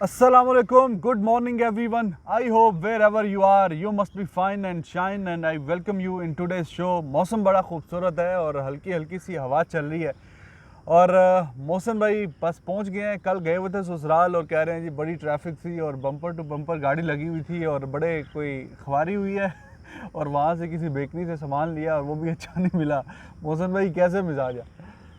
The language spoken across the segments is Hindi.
Assalamualaikum. Good morning, everyone. I hope wherever you are, you must be fine and shine. And I welcome you in today's show. मौसम बड़ा खूबसूरत है और हल्की हल्की सी हवा चल रही है। और मौसम भाई बस पहुंच गए हैं। कल गए हुए थे ससुराल और कह रहे हैं जी बड़ी ट्रैफिक थी और बम्पर टू बम्पर गाड़ी लगी हुई थी और बड़े कोई ख्वारी हुई है और वहाँ से किसी बेकरी से सामान लिया और वो भी अच्छा नहीं मिला। मौसम भाई कैसे मिजाज है?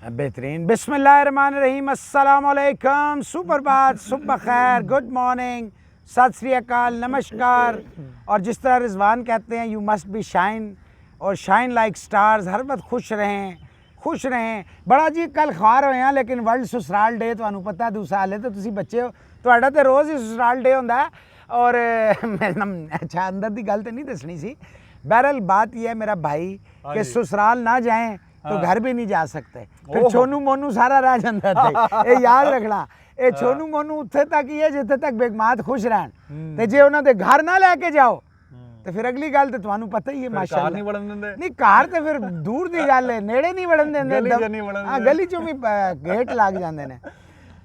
बेहतरीन। बिस्मिल्लाहिर्रहमानिर्रहीम। अस्सलाम वालेकुम। सुप्रभात, सुबह खैर, गुड मॉर्निंग, सत श्री अकाल, नमस्कार। और जिस तरह रिजवान कहते हैं यू मस्ट बी शाइन और शाइन लाइक स्टार्स। हर वक्त खुश रहें, खुश रहें। बड़ा जी कल खार होए हैं लेकिन वर्ल्ड ससुराल डे तुहानू पता है दूसरा हाले तो तुसी बच्चे हो तुहाडा तो रोज़ ही ससुराल डे होंदा है। और अच्छा अंदर की गल तो नहीं दसनी सी। बहरहाल बात यह है मेरा भाई कि ससुराल ना जाएं तो घर भी नहीं जा सकते। फिर छोनू मोनू सारा रह जाता थे। ये याद रखना, ये छोनू मोनू उत्थे तक ही है जिथे तक बेगमात खुश रहन ते जे उन्हां दे घर ना लेके जाओ तो फिर अगली गल तो तुहानू पता ही है माशाअल्लाह नहीं वड़न देंदे। नहीं घर तो फिर दूर दी गल है, नेड़े नहीं वड़न देंदे। हां गली चों भी गेट लग जांदे ने।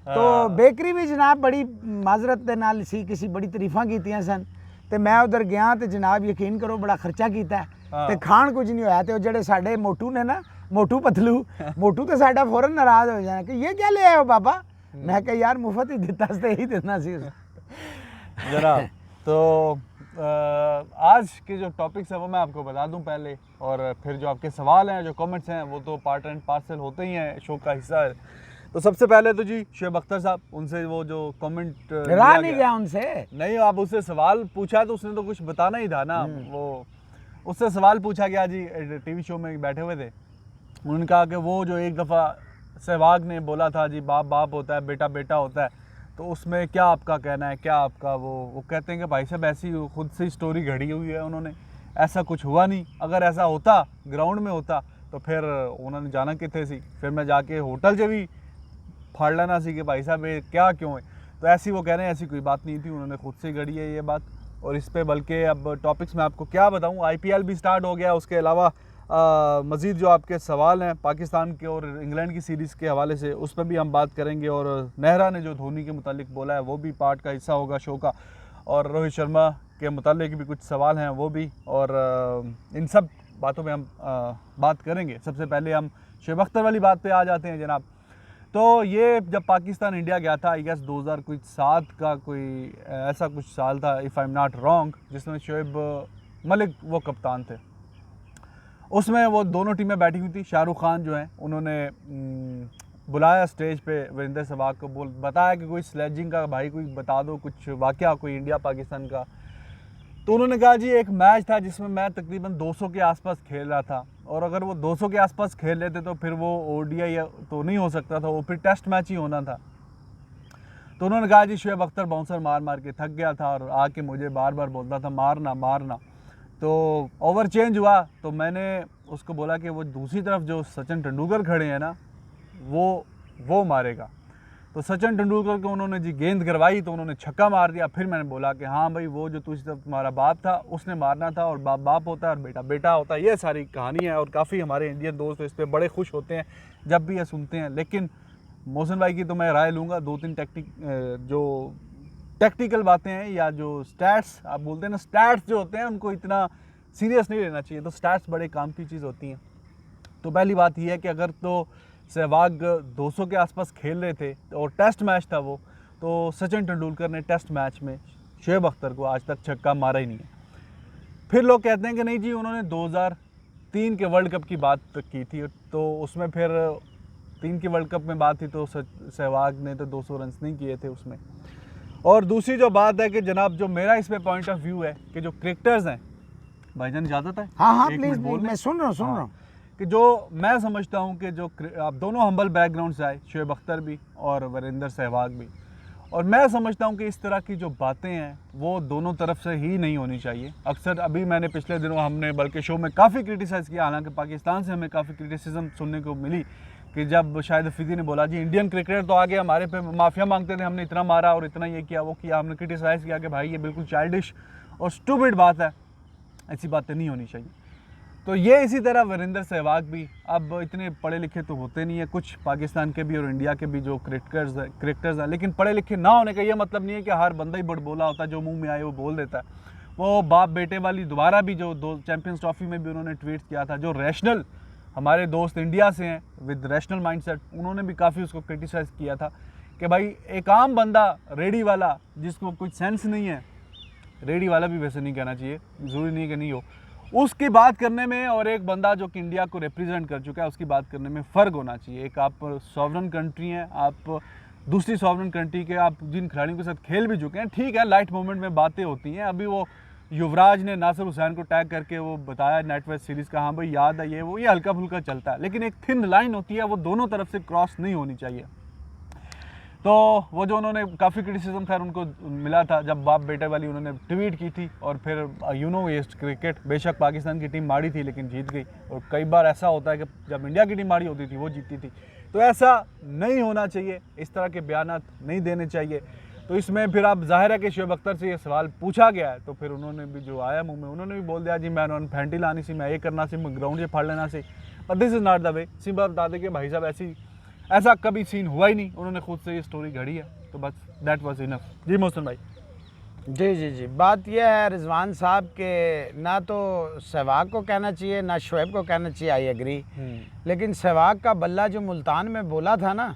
तो बेकरी भी जनाब बड़ी माजरत दे नाल सी, किसी बड़ी तारीफां कीतियां सन ते मैं उधर गया तो जनाब यकीन करो बड़ा खर्चा कीता ते खाण कुछ नहीं होया। ते जेड़े साडे मोटू ने ना, मोटू पतलू, मोटू तो साडा फौरन नाराज हो जाना कि ये क्या ले आए हो बाबा। मैं कहा यार मुफ्त ही दिता ते ही देना सी जनाब। तो आज के जो टॉपिक्स है वो मैं आपको बता दूं पहले, और फिर जो आपके सवाल हैं, जो कमेंट्स हैं, वो तो पार्ट एंड पार्सल होते ही हैं, शो का हिस्सा है। तो सबसे पहले तो जी शुएब अख्तर साहब, उनसे वो जो कमेंट रहा नहीं गया उनसे नहीं, आप उससे सवाल पूछा तो उसने तो कुछ बताना ही था ना। वो उससे सवाल पूछा गया जी, टीवी शो में बैठे हुए थे, उन्होंने कहा कि वो जो एक दफ़ा सहवाग ने बोला था जी बाप बाप होता है बेटा बेटा होता है, तो उसमें क्या आपका कहना है, क्या आपका वो कहते हैं कि भाई साहब ऐसी खुद से स्टोरी घड़ी हुई है उन्होंने, ऐसा कुछ हुआ नहीं। अगर ऐसा होता ग्राउंड में होता तो फिर उन्होंने जाना कितने सी, फिर मैं जाके होटल से भी फाड़ लेना सी कि भाई साहब ये क्या क्यों है। तो ऐसी वो कह रहे हैं ऐसी कोई बात नहीं थी, उन्होंने खुद से गढ़ी है ये बात। और इस पर बल्कि अब टॉपिक्स में आपको क्या बताऊँ, IPL भी स्टार्ट हो गया, उसके अलावा मज़ीद जो आपके सवाल हैं पाकिस्तान के और इंग्लैंड की सीरीज़ के हवाले से उस पर भी हम बात करेंगे। और नेहरा ने जो धोनी के मुतालिक बोला है वो भी पार्ट का हिस्सा होगा शो का, और रोहित शर्मा के मुतालिक भी कुछ सवाल हैं वो भी, और इन सब बातों पे हम बात करेंगे। सबसे पहले हम शुएब अख्तर वाली बात पे आ जाते हैं जनाब। तो ये जब पाकिस्तान इंडिया गया था, आई गेस 2007 का कोई ऐसा कुछ साल था if I am not wrong, जिसमें शुएब मलिक वो कप्तान थे। उसमें वो दोनों टीमें बैठी हुई थी। शाहरुख खान जो हैं उन्होंने बुलाया स्टेज पे वीरेंद्र सहवाग को, बताया कि कोई स्लेजिंग का भाई कोई बता दो कुछ वाक़या कोई इंडिया पाकिस्तान का। तो उन्होंने कहा जी एक मैच था जिसमें मैं तकरीबन 200 के आसपास खेल रहा था, और अगर वो 200 के आसपास खेल लेते तो फिर वो ODI तो नहीं हो सकता था, वो फिर टेस्ट मैच ही होना था। तो उन्होंने कहा जी शुएब अख्तर बाउंसर मार मार के थक गया था और आके मुझे बार बार बोलता था मारना मारना। तो ओवर चेंज हुआ तो मैंने उसको बोला कि वो दूसरी तरफ जो सचिन तेंदुलकर खड़े हैं ना वो मारेगा। तो सचिन तेंदुलकर को उन्होंने जी गेंद करवाई तो उन्होंने छक्का मार दिया। फिर मैंने बोला कि हाँ भाई वो जो दूसरी तरफ तुम्हारा बाप था उसने मारना था, और बाप बाप होता है और बेटा बेटा होता है। ये सारी कहानी है और काफ़ी हमारे इंडियन दोस्त इस पर बड़े खुश होते हैं जब भी ये सुनते हैं। लेकिन मोहसिन भाई की तो मैं राय लूँगा, 2-3 जो टेक्निकल बातें हैं या जो स्टैट्स आप बोलते हैं ना, स्टैट्स जो होते हैं उनको इतना सीरियस नहीं लेना चाहिए। तो स्टैट्स बड़े काम की चीज़ होती हैं। तो पहली बात यह है कि अगर तो सहवाग 200 के आसपास खेल रहे थे और टेस्ट मैच था वो, तो सचिन तेंदुलकर ने टेस्ट मैच में शुएब अख्तर को आज तक छक्का मारा ही नहीं है। फिर लोग कहते हैं कि नहीं जी उन्होंने 2003 के वर्ल्ड कप की बात की थी, तो उसमें फिर 3 के वर्ल्ड कप में बात थी तो सहवाग ने तो 200 रन नहीं किए थे उसमें। और दूसरी जो बात है कि जनाब जो मेरा इस पे पॉइंट ऑफ व्यू है कि जो क्रिकेटर्स हैं, भाईजान इजाज़त है? हाँ प्लीज़ मैं सुन रहा हूँ कि जो मैं समझता हूँ कि जो आप दोनों हम्बल बैकग्राउंड से आए, शुएब अख्तर भी और वीरेंद्र सहवाग भी, और मैं समझता हूँ कि इस तरह की जो बातें हैं वो दोनों तरफ से ही नहीं होनी चाहिए। अक्सर अभी मैंने पिछले दिनों हमने बल्कि शो में काफ़ी क्रिटिसाइज़ किया, हालांकि पाकिस्तान से हमें काफ़ी क्रिटिसिज्म सुनने को मिली कि जब शाहिद अफरीदी ने बोला जी इंडियन क्रिकेटर तो आगे हमारे पे माफिया मांगते थे, हमने इतना मारा और इतना ये किया वो किया, हमने क्रिटिसाइज़ किया कि भाई ये बिल्कुल चाइल्डिश और स्टूपिड बात है, ऐसी बातें नहीं होनी चाहिए। तो ये इसी तरह वीरेंद्र सहवाग भी अब इतने पढ़े लिखे तो होते नहीं है, कुछ पाकिस्तान के भी और इंडिया के भी जो क्रिकेटर्स हैं, लेकिन पढ़े लिखे ना होने का ये मतलब नहीं है कि हर बंदा ही बड़बोला होता है, जो मुंह में आए वो बोल देता है। वो बाप बेटे वाली दोबारा भी जो दो चैंपियंस ट्रॉफी में भी उन्होंने ट्वीट किया था, जो रैशनल हमारे दोस्त इंडिया से हैं विद रैशनल माइंडसेट, उन्होंने भी काफ़ी उसको क्रिटिसाइज़ किया था कि भाई एक आम बंदा रेडी वाला जिसको कुछ सेंस नहीं है, रेडी वाला भी वैसे नहीं कहना चाहिए, ज़रूरी नहीं कि नहीं हो, उसकी बात करने में और एक बंदा जो कि इंडिया को रिप्रेजेंट कर चुका है उसकी बात करने में फ़र्क होना चाहिए। एक आप सॉवरन कंट्री हैं, आप दूसरी सॉवरन कंट्री के आप जिन खिलाड़ियों के साथ खेल भी चुके हैं, ठीक है लाइट मोमेंट में बातें होती हैं। अभी वो युवराज ने नासिर हुसैन को टैग करके वो बताया नेट वेस्ट सीरीज़ का, हाँ भाई याद है ये हल्का फुल्का चलता है, लेकिन एक थिन लाइन होती है, वो दोनों तरफ से क्रॉस नहीं होनी चाहिए। तो वो जो उन्होंने काफ़ी क्रिटिसिज्म खैर उनको मिला था जब बाप बेटे वाली उन्होंने ट्वीट की थी, और फिर ये क्रिकेट बेशक पाकिस्तान की टीम माड़ी थी लेकिन जीत गई, और कई बार ऐसा होता है कि जब इंडिया की टीम माड़ी होती थी वो जीतती थी, तो ऐसा नहीं होना चाहिए, इस तरह के बयानात नहीं देने चाहिए। तो इसमें फिर आप जाहिर है कि शोएब अख्तर से ये सवाल पूछा गया है, तो फिर उन्होंने भी जो आया मुँह में उन्होंने भी बोल दिया जी मैं फैंटी लानी सी, मैं ये करना सी, मैं ग्राउंड से फाड़ लेना सी, but this is not the way. Simple बता दें कि भाई साहब ऐसा कभी सीन हुआ ही नहीं, उन्होंने खुद से ये स्टोरी घड़ी है, तो बस दैट वाज इनफ। जी मोहसिन भाई। जी, बात यह है रिजवान साहब के ना तो सहवाग को कहना चाहिए ना शोएब को कहना चाहिए, आई एग्री, लेकिन सहवाग का बल्ला जो मुल्तान में बोला था ना,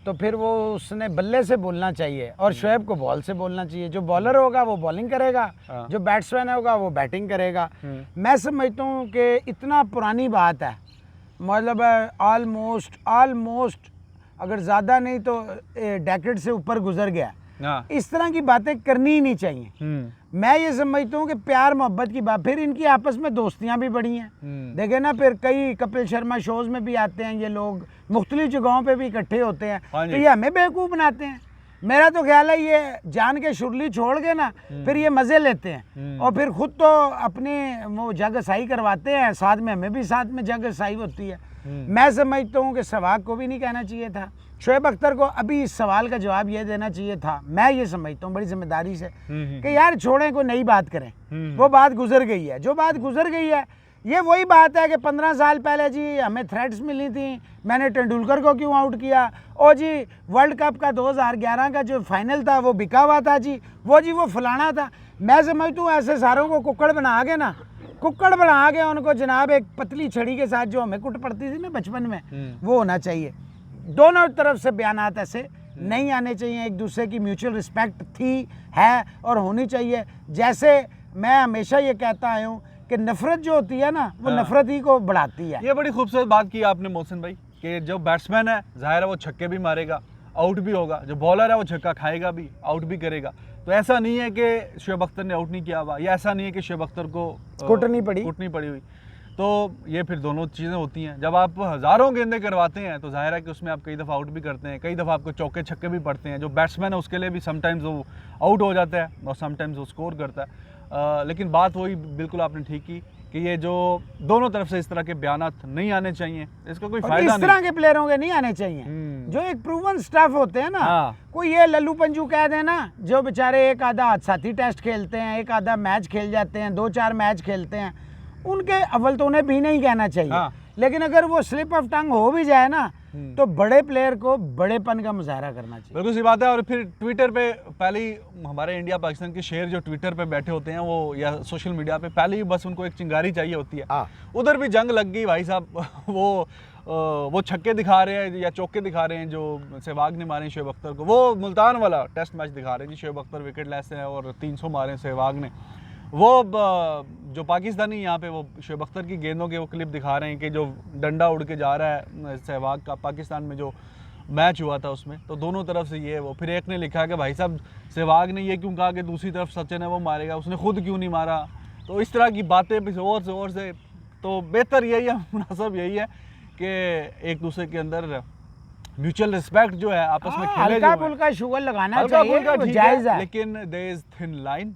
तो फिर वो उसने बल्ले से बोलना चाहिए और शोएब को बॉल से बोलना चाहिए। जो बॉलर होगा वो बॉलिंग करेगा, जो बैट्समैन होगा वो बैटिंग करेगा। मैं समझता हूँ कि इतना पुरानी बात है, मतलब ऑलमोस्ट अगर ज़्यादा नहीं तो डेकेड से ऊपर गुजर गया। इस तरह की बातें करनी ही नहीं चाहिए। मैं ये समझता हूँ कि प्यार मोहब्बत की बात, फिर इनकी आपस में दोस्तियाँ भी बढ़ी हैं। देखे ना, फिर कई कपिल शर्मा शोज़ में भी आते हैं ये लोग, मुख्तलिफ जगहों पे भी इकट्ठे होते हैं, तो ये हमें बेवकूफ़ बनाते हैं। मेरा तो ख्याल है ये जान के शुरली छोड़ के ना फिर ये मज़े लेते हैं और फिर खुद तो अपने वो जग साई करवाते हैं, साथ में हमें भी साथ में जग साई होती है। मैं समझता हूँ कि सहवाग को भी नहीं कहना चाहिए था, शोएब अख्तर को अभी इस सवाल का जवाब ये देना चाहिए था। मैं ये समझता हूँ बड़ी जिम्मेदारी से कि यार छोड़ें, कोई नई बात करें, वो बात गुजर गई है। जो बात गुजर गई है ये वही बात है कि 15 साल पहले जी हमें थ्रेट्स मिली थी, मैंने तेंदुलकर को क्यों आउट किया, और जी वर्ल्ड कप का 2011 का जो फाइनल था वो बिका हुआ था जी, वो फलाना था। मैं समझता हूँ ऐसे सारों को कुक्कड़ बना के उनको जनाब एक पतली छड़ी के साथ जो हमें कुट पड़ती थी ना बचपन में, वो होना चाहिए। दोनों तरफ से बयानात ऐसे नहीं आने चाहिए, एक दूसरे की म्यूचुअल रिस्पेक्ट थी, है और होनी चाहिए। जैसे मैं हमेशा ये कहता आया हूँ कि नफरत जो होती है ना वो नफरत ही को बढ़ाती है। ये बड़ी खूबसूरत बात की आपने मोहसिन भाई कि जो बैट्समैन है जाहिर है वो छक्के भी मारेगा, आउट भी होगा, जो बॉलर है वो छक्का खाएगा भी, आउट भी करेगा। तो ऐसा नहीं है कि शोएब अख्तर ने आउट नहीं किया हुआ, या ऐसा नहीं है कि शोएब अख्तर को कुटनी पड़ी हुई। तो ये फिर दोनों चीज़ें होती हैं। जब आप हज़ारों गेंदें करवाते हैं तो जाहिर है कि उसमें आप कई दफ़ा आउट भी करते हैं, कई दफ़ा आपको चौके छक्के भी पड़ते हैं। जो बैट्समैन है उसके लिए भी समटाइम्स वो आउट हो जाता है और समटाइम्स वो स्कोर करता है। लेकिन बात वही बिल्कुल आपने ठीक की कि ये जो दोनों तरफ से इस तरह के बयानात नहीं आने चाहिए, इसका कोई फायदा नहीं। इस तरह के प्लेयरों के नहीं आने चाहिए जो एक प्रूवन स्टफ होते हैं ना। कोई ये लल्लू पंजू कह देना जो बेचारे एक आधा साथी टेस्ट खेलते हैं, एक आधा मैच खेल जाते हैं, 2-4 मैच खेलते हैं, उनके अव्वल तो उन्हें भी नहीं कहना चाहिए। लेकिन अगर वो स्लिप ऑफ टंग हो भी जाए ना तो बड़े प्लेयर को बड़ेपन का मुजाहरा करना चाहिए। बिल्कुल सी बात है। और फिर ट्विटर पे पहले ही हमारे इंडिया पाकिस्तान के शेर जो ट्विटर पे बैठे होते हैं वो या सोशल मीडिया पे पहले ही बस उनको एक चिंगारी चाहिए होती है। उधर भी जंग लग गई भाई साहब। वो छक्के दिखा रहे हैं या चौके दिखा रहे हैं जो सहवाग ने मारे शोएब अख्तर को, वो मुल्तान वाला टेस्ट मैच दिखा रहे हैं जी, शोएब अख्तर विकेट लेस है और 300 मारे सहवाग ने। वो जो पाकिस्तानी यहाँ पे वो शोएब अख्तर की गेंदों के वो क्लिप दिखा रहे हैं कि जो डंडा उड़ के जा रहा है सहवाग का, पाकिस्तान में जो मैच हुआ था उसमें, तो दोनों तरफ से ये वो। फिर एक ने लिखा कि भाई साहब सहवाग ने ये क्यों कहा कि दूसरी तरफ सचिन है वो मारेगा, उसने खुद क्यों नहीं मारा। तो इस तरह की बातें ज़ोर से तो बेहतर यही है, मुनासिब यही है कि एक दूसरे के अंदर म्यूचुअल रिस्पेक्ट जो है आपस में खेले, हल्का फुल्का शुगर लगाना चाहिए, जायज़ है, लेकिन देयर इज थिन लाइन,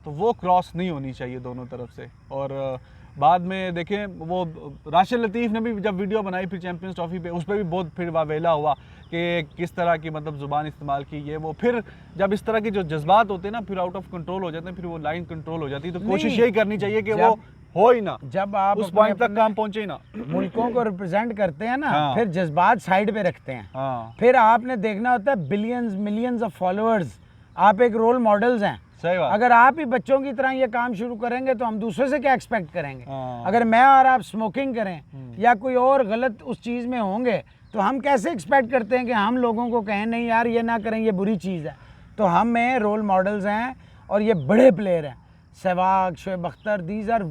तो वो क्रॉस नहीं होनी चाहिए दोनों तरफ से। और बाद में देखें वो राशिद लतीफ़ ने भी जब वीडियो बनाई फिर चैंपियंस ट्रॉफी पे, उस पर भी बहुत फिर वावेला हुआ कि किस तरह की मतलब ज़ुबान इस्तेमाल की ये वो। फिर जब इस तरह के जो जज्बात होते हैं ना फिर आउट ऑफ कंट्रोल हो जाते हैं, फिर वो लाइन कंट्रोल हो जाती है। तो कोशिश यही करनी चाहिए कि वो हो ही ना, जब आप उस पॉइंट तक काम पहुंचे ही ना। मुल्कों को रिप्रेजेंट करते हैं ना, हाँ। फिर जज्बात साइड पे रखते हैं। हाँ फिर आपने देखना होता है बिलियंस मिलियंस ऑफ फॉलोअर्स, आप एक रोल मॉडल्स हैं। सही बात। अगर आप ही बच्चों की तरह ये काम शुरू करेंगे तो हम दूसरे से क्या एक्सपेक्ट करेंगे। हाँ। अगर मैं और आप स्मोकिंग करें या कोई और गलत उस चीज़ में होंगे तो हम कैसे एक्सपेक्ट करते हैं कि हम लोगों को कहें नहीं यार ये ना करें, ये बुरी चीज़ है। तो हमें रोल मॉडल्स हैं और ये बड़े प्लेयर हैं, Sehwag, Shoaib Akhtar, these are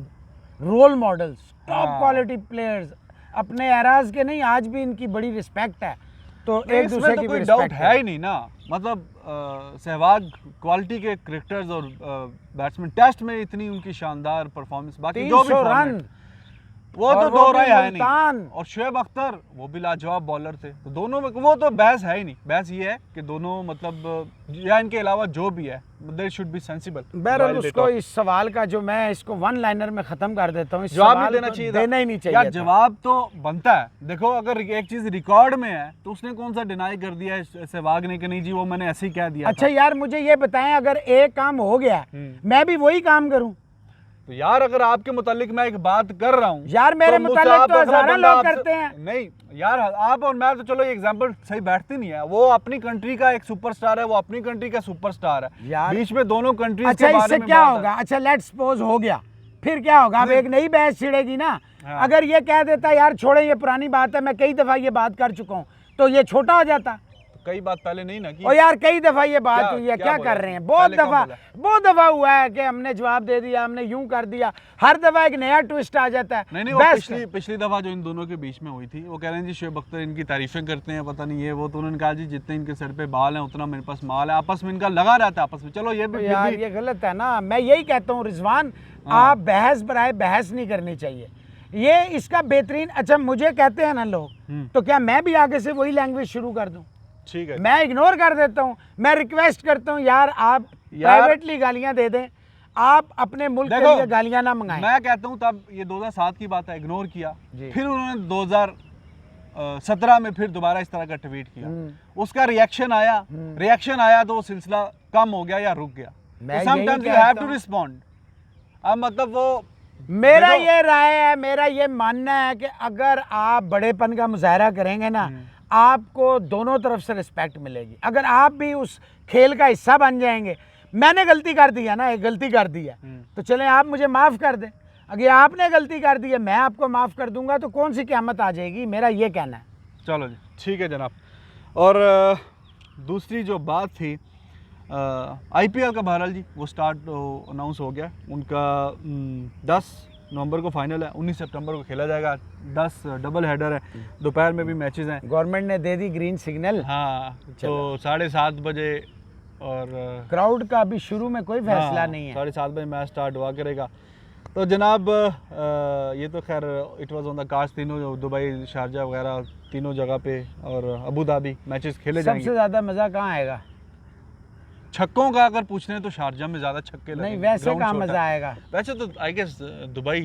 role models, top quality players, अपने एराज के नहीं, आज भी इनकी बड़ी रिस्पेक्ट है। तो एक इसमें दूसरे तो की कोई भी डाउट रिस्पेक्ट है ही नहीं ना। मतलब सहवाग क्वालिटी के क्रिकेटर्स और बैट्समैन, टेस्ट में इतनी उनकी शानदार परफॉर्मेंस, बाकी जो भी 300 format, रन, वो और तो वो दो भी राय है मुल्तान। नहीं। और शोएब अख्तर वो भी लाजवाब बॉलर थे, तो दोनों में वो तो बहस है ही नहीं। बहस ये है कि दोनों मतलब या इनके अलावा जो भी है दे शुड बी सेंसिबल। बहरहाल उसको इस सवाल का जो मैं इसको वन लाइनर में खत्म कर देता हूँ, इस जवाब सवाल नहीं देना को चाहिए, देना ही नहीं चाहिए यार। था। जवाब तो बनता है। देखो अगर एक चीज रिकॉर्ड में है तो उसने कौन सा डिनाई कर दिया है सहवाग ने कि नहीं जी वो मैंने ऐसे ही कह दिया अच्छा यार मुझे ये बताएं, अगर एक काम हो गया मैं भी वही काम करूं? तो यार अगर आपके मुतालिक मैं एक बात कर रहा हूँ यार मेरे मुझसे मुतालिक आप तो अगला हजारों बंदा लोग आपसे- करते हैं। नहीं यार, आप और मैं तो चलो ये एग्जांपल सही बैठती नहीं है। वो अपनी कंट्री का एक सुपरस्टार है, वो अपनी कंट्री का सुपरस्टार है यार। बीच में दोनों कंट्रीज अच्छा के बारे इससे में क्या बात है। होगा? अच्छा लेट्स सपोज हो गया, फिर क्या होगा? अब एक नई बहस छिड़ेगी ना। हाँ। अगर ये कह देता यार छोड़े ये पुरानी बात है, मैं कई दफा ये बात कर चुका हूँ, तो ये छोटा हो जाता। कई बात पहले नहीं ना की। और यार कई दफा ये बात क्या- हुई है, क्या क्या बोला? कर रहे हैं? बहुत पहले कब दफा बोला? बहुत दफा हुआ है कि हमने जवाब दे दिया, हमने यूं कर दिया, हर दफा एक नया ट्विस्ट आ जाता है। नहीं वो Best पिछली दफा जो इन दोनों के बीच में हुई थी, वो कह रहे हैं जी शोएब अख्तर इनकी तारीफें करते हैं, पता नहीं ये वो। तो उन्होंने कहा जी जितने इनके सर पे बाल हैं उतना मेरे पास माल है। आपस में इनका लगा रहता है आपस में। चलो ये तो भी यार ये गलत है ना। मैं यही कहता हूँ रिजवान, आप बहस बराए बहस नहीं करनी चाहिए, ये इसका बेहतरीन। अच्छा मुझे कहते हैं ना लोग, तो क्या मैं भी आगे से वही लैंग्वेज शुरू कर दूं? ठीक है। मैं इग्नोर कर देता हूं। मैं रिक्वेस्ट करता हूं यार आप प्राइवेटली गालियां दे दें, आप अपने मुल्क के देखो, लिए गालियां ना मंगाएं। मैं कहता हूँ तब ये 2007 की बात है, इग्नोर किया। जी। फिर उन्होंने 2017 में फिर दोबारा इस तरह का ट्वीट किया, उसका रिएक्शन आया तो वो सिलसिला कम हो गया या रुक गया। मैं समटाइम्स यू यही हैव कहता टू हूं। रिस्पॉन्ड। अब मतलब वो मेरा देखो- ये राय है, मेरा ये मानना है कि अगर आप बड़ेपन का मुजाहरा करेंगे ना, आपको दोनों तरफ से रिस्पेक्ट मिलेगी। अगर आप भी उस खेल का हिस्सा बन जाएंगे, मैंने गलती कर दी है ना, एक गलती कर दी है, तो चलें आप मुझे माफ़ कर दें। अगर आपने गलती कर दी है, मैं आपको माफ़ कर दूंगा, तो कौन सी क़यामत आ जाएगी? मेरा ये कहना है। चलो जी ठीक है जनाब। और दूसरी जो बात थी IPL का, बहरहाल जी वो स्टार्ट अनाउंस हो गया उनका। 10 नवंबर को फाइनल है, 19 सितंबर को खेला जाएगा। 10 डबल हेडर है, दोपहर में भी मैचेस हैं। गवर्नमेंट ने दे दी ग्रीन सिग्नल। हाँ तो 7:30 बजे। और क्राउड का अभी शुरू में कोई फैसला नहीं है। 7:30 बजे मैच स्टार्ट हुआ करेगा। तो जनाब ये तो खैर it was on the cards, तीनों दुबई, शारजा वगैरह तीनों जगह पे और अबू धाबी मैचेस खेले सबसे जाएंगे। ज़्यादा मज़ा कहाँ आएगा? छक्कों का अगर पूछ रहे हैं तो शारजा में ज़्यादा छक्के नहीं लगेंगे, वैसे ग्राउंड कहाँ छोटा मज़ा है। आएगा? वैसे तो आई गेस दुबई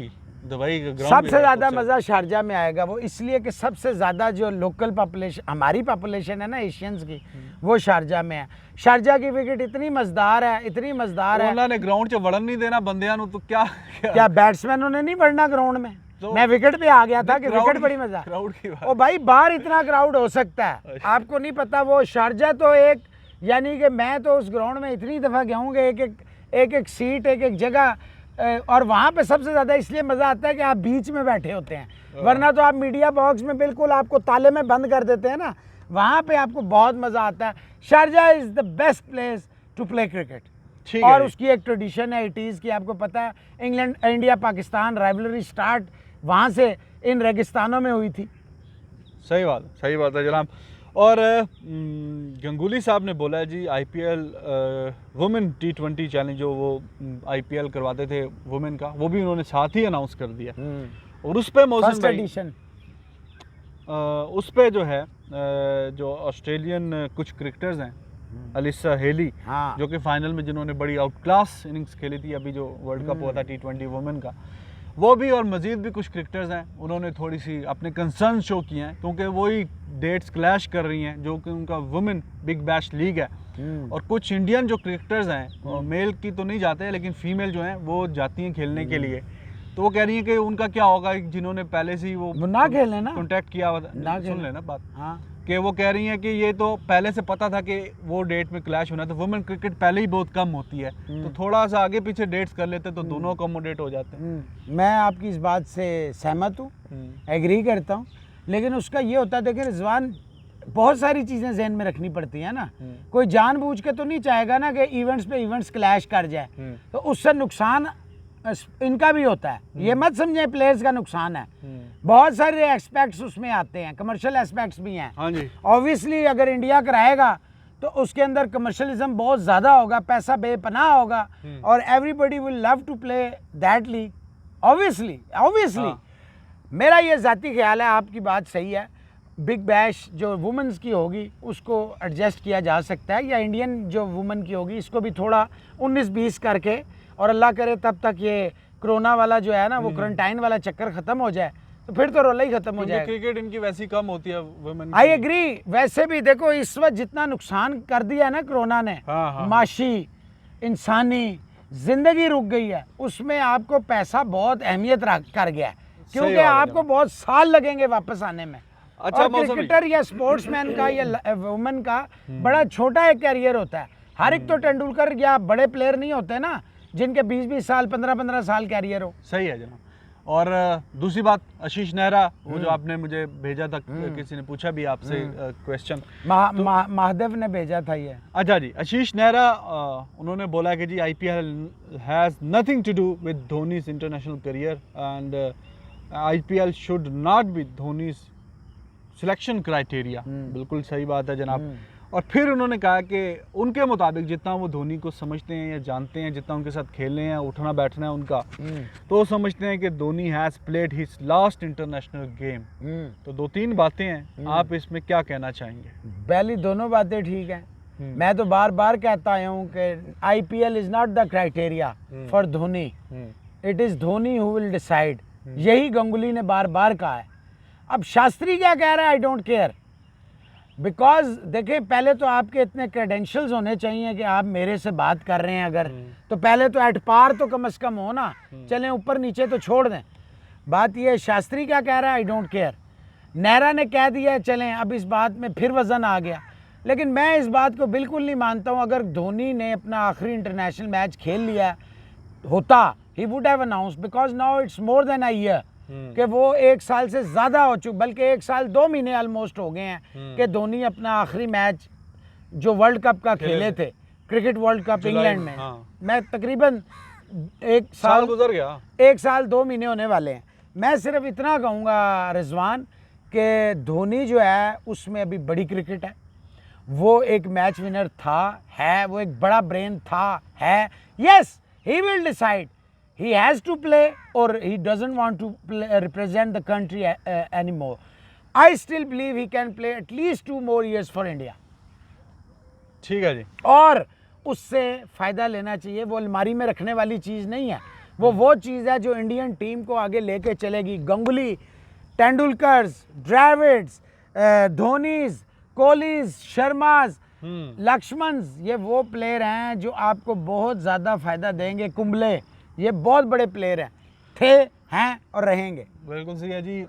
का ग्राउंड सबसे ज़्यादा मज़ा शारजा में आएगा। वो इसलिए कि सबसे ज़्यादा जो लोकल पॉपुलेशन, हमारी पॉपुलेशन है ना एशियंस की, वो शारजा में है। शारजा की विकेट इतनी मज़ेदार है, इतनी मज़ेदार है। उन्होंने ग्राउंड 'ਚ वड़न नहीं देना बंदियां ਨੂੰ, तो क्या बैट्समैनों ने नहीं बढ़ना ग्राउंड में? तो मैं विकेट पे आ गया था कि crowd- विकेट बड़ी मज़ा। crowd की बात। ओ भाई बाहर इतना क्राउड हो सकता है, आपको नहीं पता। वो शारजा तो एक, यानी कि मैं तो उस ग्राउंड में इतनी दफ़ा गया हूँ कि एक सीट, एक जगह, और वहाँ पे सबसे ज़्यादा इसलिए मज़ा आता है कि आप बीच में बैठे होते हैं, वरना तो आप मीडिया बॉक्स में बिल्कुल आपको ताले में बंद कर देते हैं ना। वहाँ पे आपको बहुत मज़ा आता है। Sharjah is the best place to play cricket. ठीक है और जी। उसकी एक ट्रेडिशन है 80s की, आपको पता है। England, India Pakistan rivalry start वहाँ से इन रेगिस्तानों में हुई थी। सही बात है जनाब। और गंगुली साहब ने बोला है जी IPL वुमेन T20 चैलेंज जो वो IPL करवाते थे वुमेन का, वो भी उन्होंने साथ ही अनाउंस कर दिया। और उस पे मौसम फर्स्ट भाई, एडिशन। उस पे जो है जो ऑस्ट्रेलियन कुछ क्रिकेटर्स हैं, अलिसा हेली, हाँ। जो कि फाइनल में जिन्होंने बड़ी आउट क्लास इनिंग्स खेली थी, अभी जो वर्ल्ड कप हुआ था T20 वुमेन का, वो भी और मज़ीद भी कुछ क्रिकेटर्स हैं, उन्होंने थोड़ी सी अपने कंसर्न शो किए हैं, क्योंकि वही डेट्स क्लैश कर रही हैं जो कि उनका वुमेन बिग बैश लीग है। और कुछ इंडियन जो क्रिकेटर्स हैं, मेल की तो नहीं जाते हैं लेकिन फीमेल जो हैं वो जाती हैं खेलने के लिए। तो वो कह रही है कि उनका क्या होगा जिन्होंने पहले से ही वो ना खेले ना, कॉन्टैक्ट किया हुआ था। ना सुन लेना बात। हाँ कि वो कह रही हैं कि ये तो पहले से पता था कि वो डेट में क्लैश होना, तो वुमेन क्रिकेट पहले ही बहुत कम होती है, तो थोड़ा सा आगे पीछे डेट्स कर लेते तो दोनों अकोमोडेट हो जाते हैं। मैं आपकी इस बात से सहमत हूँ, एग्री करता हूँ, लेकिन उसका ये होता है, देखिए रिजवान, बहुत सारी चीज़ें जहन में रखनी पड़ती हैं ना। कोई जानबूझ के तो नहीं चाहेगा ना कि इवेंट्स पे इवेंट्स क्लैश कर जाए, तो उससे नुकसान इनका भी होता है। ये मत समझे प्लेयर्स का नुकसान है, बहुत सारे एस्पेक्ट्स उसमें आते हैं, कमर्शियल एस्पेक्ट्स भी हैं। हाँ जी, ऑब्वियसली अगर इंडिया कराएगा तो उसके अंदर कमर्शलिज्म बहुत ज़्यादा होगा, पैसा बेपनाह होगा, और everybody will love to play that league. Obviously मेरा ये ज़ाती ख्याल है, आपकी बात सही है, बिग बैश जो वुमेंस की होगी उसको एडजस्ट किया जा सकता है, या इंडियन जो वुमेन की होगी इसको भी थोड़ा 19-20 करके, और अल्लाह करे तब तक ये कोरोना वाला जो है ना वो क्वारंटाइन वाला चक्कर ख़त्म हो जाए, तो फिर तो रोला ही ख़त्म हो जाएगा। क्रिकेट इनकी वैसी कम होती है वुमेन। I agree. वैसे भी देखो इस वक्त जितना नुकसान कर दिया है ना कोरोना ने, माशी, इंसानी ज़िंदगी रुक गई है, उसमें आपको पैसा बहुत अहमियत कर गया है, क्योंकि आपको बहुत साल लगेंगे वापस आने में। अच्छा, और क्रिकेटर या स्पोर्ट्समैन का या वुमेन का बड़ा छोटा एक कैरियर होता है। हर एक तो तेंदुलकर या बड़े प्लेयर नहीं होते ना जिनके 20-20 साल 15-15 साल कैरियर हो। सही है जनाब। और दूसरी बात, आशीष नेहरा, वो जो आपने मुझे भेजा था, किसी ने पूछा भी आपसे क्वेश्चन, महादेव ने भेजा था ये। अच्छा जी, आशीष नेहरा, उन्होंने बोला कि जी IPL has nothing to do with Dhoni's international career and IPL should not be Dhoni's selection criteria. बिल्कुल सही बात है जनाब। और फिर उन्होंने कहा कि उनके मुताबिक जितना वो धोनी को समझते हैं या जानते हैं, जितना उनके साथ खेले हैं, उठना बैठना है उनका, तो वो समझते हैं कि Dhoni has played his last international game. तो 2-3 बातें हैं, आप इसमें क्या कहना चाहेंगे? पहली दोनों बातें ठीक हैं। मैं तो बार बार कहता आया हूँ कि IPL is not the criteria for Dhoni, it is Dhoni who will decide. यही गंगुली ने बार बार कहा है। अब शास्त्री क्या कह रहा है, आई डोंट केयर, बिकॉज देखिए पहले तो आपके इतने क्रेडेंशियल्स होने चाहिए कि आप मेरे से बात कर रहे हैं अगर, तो पहले तो एट पार तो कम से कम हो ना, चलें ऊपर नीचे तो छोड़ दें। बात ये है, शास्त्री क्या कह रहा है, आई डोंट केयर। नेहरा ने कह दिया है, चलें, अब इस बात में फिर वज़न आ गया, लेकिन मैं इस बात को बिल्कुल नहीं मानता हूँ। अगर धोनी ने अपना आखिरी इंटरनेशनल मैच खेल लिया होता, he would have announced, because now it's more than a year कि वो 1 साल से ज़्यादा हो चुके, बल्कि 1 साल 2 महीने ऑलमोस्ट हो गए हैं कि धोनी अपना आखिरी मैच जो वर्ल्ड कप का खेले थे, क्रिकेट वर्ल्ड कप इंग्लैंड में, मैं तकरीबन 1 साल गुजर गया, 1 साल 2 महीने होने वाले हैं। मैं सिर्फ इतना कहूँगा रिजवान कि धोनी जो है उसमें अभी बड़ी क्रिकेट है, वो एक मैच विनर था, है, वो एक बड़ा ब्रेन था, है। Yes, he will decide, he has to play or he doesn't want to represent the country anymore. I still believe he can play at least 2 more years for India. ठीक है जी। और उससे फ़ायदा लेना चाहिए, वो अलमारी में रखने वाली चीज़ नहीं है, वो चीज़ है जो इंडियन टीम को आगे लेके चलेगी। गंगुली, तेंदुलकर्स, द्रविड्स, धोनीज, कोहलीज, शर्माज, लक्ष्मण्स, ये वो प्लेयर हैं जो आपको बहुत ज़्यादा फ़ायदा देंगे। कुंबले, ये बहुत बड़े प्लेयर हैं, थे, हैं और रहेंगे। बिल्कुल सही है जी।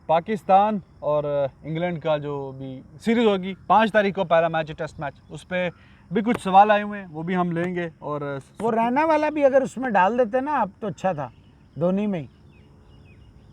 पाकिस्तान और इंग्लैंड का जो भी सीरीज़ होगी 5 तारीख को, पहला मैच है टेस्ट मैच, उस पर भी कुछ सवाल आए हुए हैं, वो भी हम लेंगे। और वो रैना वाला भी अगर उसमें डाल देते ना आप तो अच्छा था, धोनी में ही।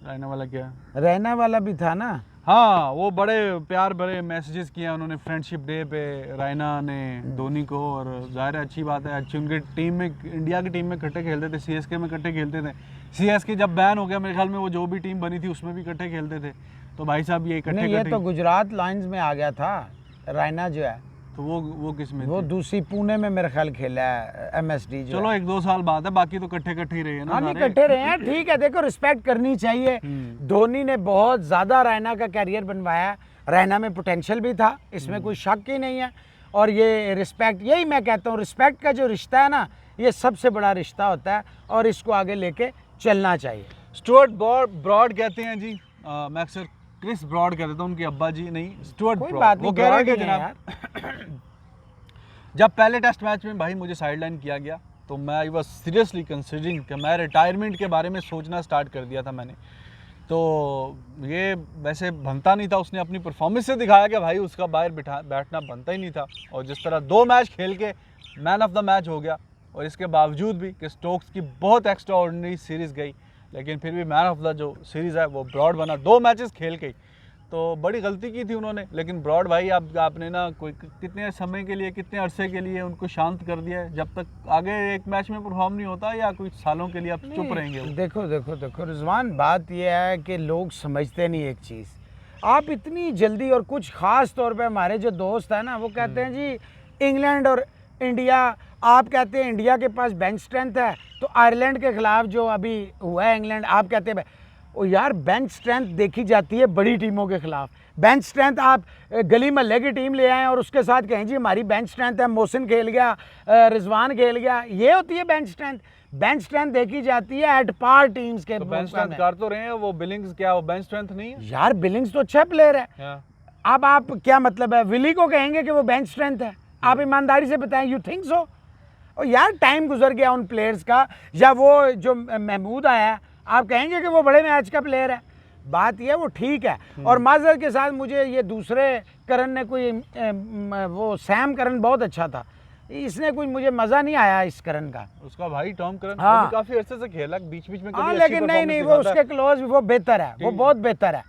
रैना वाला क्या? रैना वाला भी था ना। हाँ, वो बड़े प्यार भरे मैसेजेस किए उन्होंने फ्रेंडशिप डे पे रैना ने धोनी को, और जाहिर है अच्छी बात है। अच्छी उनकी टीम में, इंडिया की टीम में इकट्ठे खेलते थे, CSK में इकट्ठे खेलते थे। CSK जब बैन हो गया मेरे ख्याल में, वो जो भी टीम बनी थी उसमें भी इकट्ठे खेलते थे। तो भाई साहब ये इकट्ठे, ये तो गुजरात लायंस में आ गया था रैना जो है, तो वो किस में? वो दूसरी पुणे में मेरे ख्याल खेला है, MSD जो। चलो 1-2 साल बाद है, बाकी तो इकट्ठे ही रहे हैं ना। हाँ, इकट्ठे रहे हैं, ठीक है। देखो रिस्पेक्ट करनी चाहिए। धोनी ने बहुत ज़्यादा रैना का कैरियर बनवाया, रैना में पोटेंशियल भी था, इसमें कोई शक ही नहीं है। और ये रिस्पेक्ट, यही मैं कहता हूँ, रिस्पेक्ट का जो रिश्ता है ना, ये सबसे बड़ा रिश्ता होता है और इसको आगे लेके चलना चाहिए। स्टुअर्ट ब्रॉड कहते हैं जी, मैं अक्सर क्रिस ब्रॉड कह देता हूँ, उनके अब्बा जी नहीं, स्टुअर्ट ब्रॉड। वो कह रहे हैं कि जनाब, जब पहले टेस्ट मैच में भाई मुझे साइडलाइन किया गया तो मैं आई वॉज सीरियसली कंसिडरिंग कि मैं रिटायरमेंट के बारे में सोचना स्टार्ट कर दिया था मैंने। तो ये वैसे बनता नहीं था, उसने अपनी परफॉर्मेंस से दिखाया कि भाई उसका बाहर बैठना बनता ही नहीं था। और जिस तरह 2 मैच खेल के मैन ऑफ द मैच हो गया, और इसके बावजूद भी कि स्टोक्स की बहुत एक्स्ट्रा ऑर्डिनरी सीरीज़ गई, लेकिन फिर भी मैन ऑफ द जो सीरीज़ है वो ब्रॉड बना 2 मैचेस खेल के। तो बड़ी गलती की थी उन्होंने, लेकिन ब्रॉड भाई आपने ना कोई कितने समय के लिए, कितने अरसे के लिए उनको शांत कर दिया है। जब तक आगे एक मैच में परफॉर्म नहीं होता, या कुछ सालों के लिए आप चुप रहेंगे? देखो रिजवान, बात यह है कि लोग समझते नहीं एक चीज़। आप इतनी जल्दी, और कुछ ख़ास तौर पे हमारे जो दोस्त हैं ना, वो कहते हैं जी इंग्लैंड और इंडिया, आप कहते हैं इंडिया के पास बेंच स्ट्रेंथ है, तो आयरलैंड के ख़िलाफ़ जो अभी हुआ है इंग्लैंड, आप कहते हैं ओ यार बेंच स्ट्रेंथ देखी जाती है बड़ी टीमों के खिलाफ। बेंच स्ट्रेंथ आप गली महल्ले की टीम ले आएँ और उसके साथ कहें जी हमारी बेंच स्ट्रेंथ है, मोहसिन खेल गया, रिजवान खेल गया, ये होती है बेंच स्ट्रेंथ। बेंच स्ट्रेंथ देखी जाती है एट पार टीम्स के। तो बेंच स्ट्रेंथ कर तो रहे हैं वो बिलिंग्स, क्या वो बेंच स्ट्रेंथ नहीं है? यार बिलिंग्स तो अच्छा प्लेयर है। अब आप क्या मतलब है, विली को कहेंगे कि वो बेंच स्ट्रेंथ है? आप ईमानदारी से बताएं, यू थिंक सो? और यार टाइम गुजर गया उन प्लेयर्स का। या वो जो महमूद आया है, आप कहेंगे कि वो बड़े मैच का प्लेयर है? बात ये वो ठीक है। और माजरत के साथ मुझे ये दूसरे करन ने कोई वो सैम करन बहुत अच्छा था, इसने कुछ मुझे मज़ा नहीं आया इस करन का। उसका भाई टॉम करन हाँ, काफ़ी अरसे से खेला, बीच बीच में हाँ, लेकिन नहीं वो उसके क्लोज वो बेहतर है, वो बहुत बेहतर है।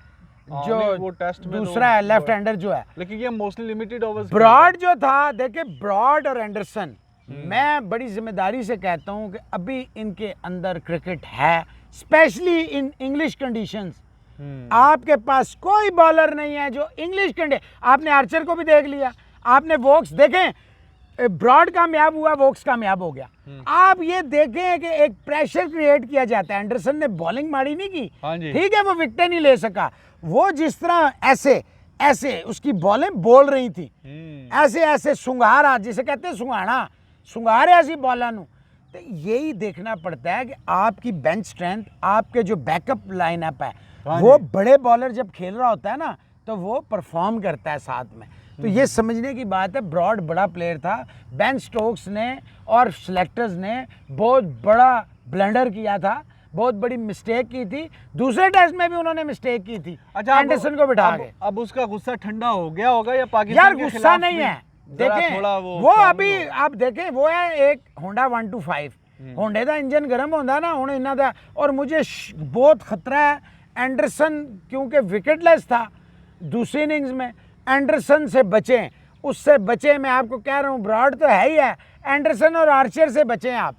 जो वो टेस्ट में दूसरा है लेफ्ट हैंडर जो है, लेकिन ये मोस्टली लिमिटेड ओवर्स। ब्रॉड जो था, देखिए ब्रॉड और एंडरसन, मैं बड़ी जिम्मेदारी से कहता हूं कि अभी इनके अंदर क्रिकेट है, स्पेशली इन इंग्लिश कंडीशंस। आपके पास कोई बॉलर नहीं है जो इंग्लिश कंडीशन, आपने आर्चर को भी देख लिया, आपने वोक्स देखें, ब्रॉड कामयाब हुआ, वोक्स कामयाब हो गया। आप ये देखें कि एक प्रेशर क्रिएट किया जाता है। एंडरसन ने बॉलिंग मारी नहीं की, ठीक है वो विकेट नहीं ले सका, वो जिस तरह ऐसे ऐसे उसकी बॉलें बोल रही थी, ऐसे ऐसे सुंगारा जिसे कहते हैं सुंगाना, सुंगारे ऐसी बॉलों नू। तो यही देखना पड़ता है कि आपकी बेंच स्ट्रेंथ, आपके जो बैकअप लाइनअप है, वो बड़े बॉलर जब खेल रहा होता है ना तो वो परफॉर्म करता है साथ में। तो ये समझने की बात है, ब्रॉड बड़ा प्लेयर था, बेन स्टोक्स ने और सिलेक्टर्स ने बहुत बड़ा ब्लंडर किया था, बहुत बड़ी मिस्टेक की थी। दूसरे टेस्ट में भी उन्होंने मिस्टेक की थी, अच्छा एंडरसन को बिठा के। अब उसका गुस्सा ठंडा हो गया होगा या पाकिस्तान यार गुस्सा नहीं है, देखें वो अभी आप देखें वो है एक होंडा 125, होंडे का इंजन गर्म होता ना हूँ इन्हों का। और मुझे बहुत खतरा है एंडरसन, क्योंकि विकेटलेस था दूसरी इनिंग्स में, एंडरसन से बचें, उससे बचें। मैं आपको कह रहा हूँ ब्रॉड तो है ही है, एंडरसन और आर्चर से बचें आप।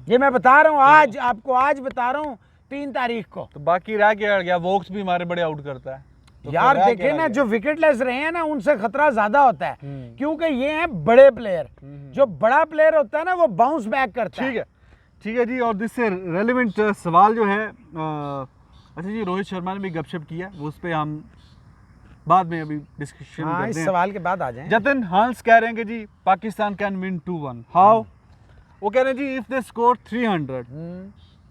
ये मैं बता रहा हूँ आज आपको, आज बता रहा हूँ 3 तारीख को। तो बाकी रह गया, वोक्स भी हमारे बड़े आउट करता है। तो यार देखे ना, जो विकेटलेस रहे हैं ना उनसे खतरा ज्यादा होता है, क्योंकि ये हैं बड़े प्लेयर। जो बड़ा प्लेयर होता है ना वो बाउंस बैक करता है। ठीक है जी। और जिससे रेलेवेंट सवाल जो है, अच्छा जी, रोहित शर्मा ने भी गपशप किया, वो उस पर हम बाद में अभी डिस्कशन करते हैं। इस सवाल के बाद आ जाएं। जतिन हांस कह रहे हैं कि जी पाकिस्तान कैन विन 2-1, हाउ? वो कह रहे हैं जी इफ दे स्कोर 300,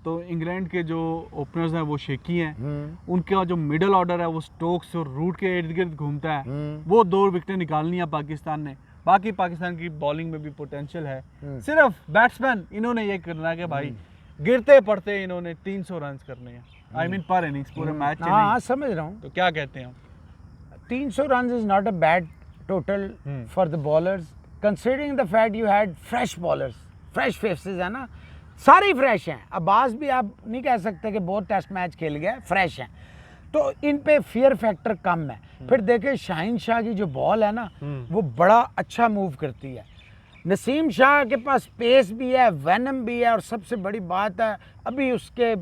तो इंग्लैंड के जो ओपनर्स हैं वो शेकी हैं, उनका जो मिडल ऑर्डर है वो स्टोक्स और रूट के इर्द गिर्द घूमता है, वो 2 विकेटें निकालनी है पाकिस्तान ने। बाकी पाकिस्तान की बॉलिंग में भी पोटेंशियल है, सिर्फ बैट्समैन इन्होंने ये करना है कि भाई गिरते पड़ते इन्होंने 300 रन करने हैं, आई मीन पर इनिंग्स, पूरे मैच। हाँ समझ रहा हूँ। तो क्या कहते हैं 300 run is not a bad total for the bowlers, considering the fact you had fresh bowlers, fresh faces है ना, सारे फ्रेश हैं। अब्बास भी आप नहीं कह सकते कि बहुत टेस्ट मैच खेल गए, फ्रेश हैं, तो इन पे फियर फैक्टर कम है। फिर देखे शाहीन शाह की जो बॉल है ना वो बड़ा अच्छा मूव करती है। नसीम शाह के पास पेस भी है, वेनम भी है, और सबसे बड़ी बात है अभी उसके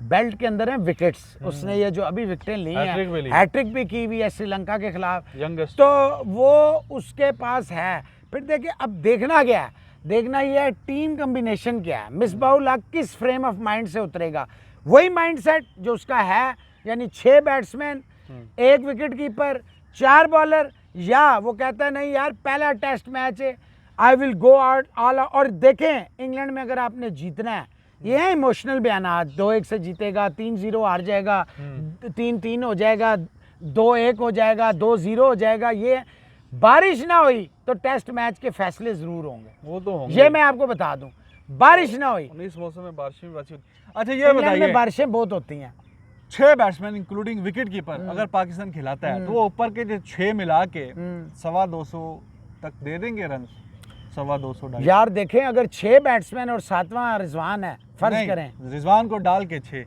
बेल्ट के अंदर हैं विकेट्स। उसने ये जो अभी विकेटें ली हैं, हैट्रिक भी की हुई है श्रीलंका के खिलाफ, तो वो उसके पास है। फिर देखिए अब देखना क्या है, देखना ये है टीम कम्बिनेशन क्या है, मिसबाउल हक किस फ्रेम ऑफ माइंड से उतरेगा। वही माइंडसेट जो उसका है, यानी 6 बैट्समैन, 1 विकेट कीपर, 4 बॉलर, या वो कहता है नहीं यार पहला टेस्ट मैच है, I will go out all. और देखें इंग्लैंड में अगर आपने जीतना है, ये है इमोशनल बयान, 2-1 से जीतेगा, 3-0 हार जाएगा, 3-3 हो जाएगा, 2-1 हो जाएगा, 2-0 हो जाएगा, ये बारिश ना हुई तो टेस्ट मैच के फैसले जरूर होंगे, वो तो होंगे। ये मैं आपको बता दूं। बारिश ना हुई, 19 मौसम में बारिश में बारिश होती। अच्छा ये इंग्लैंड में बताइए, बारिशें बहुत होती हैं। 6 बैट्समैन इंक्लूडिंग विकेट कीपर अगर पाकिस्तान खिलाता है तो वो ऊपर के जो 6 मिला के 250 तक दे देंगे रन, 250 250। यार देखें, अगर 6 बैट्समैन और 7वां रिजवान है, फर्ज करें रिजवान को डाल के 6,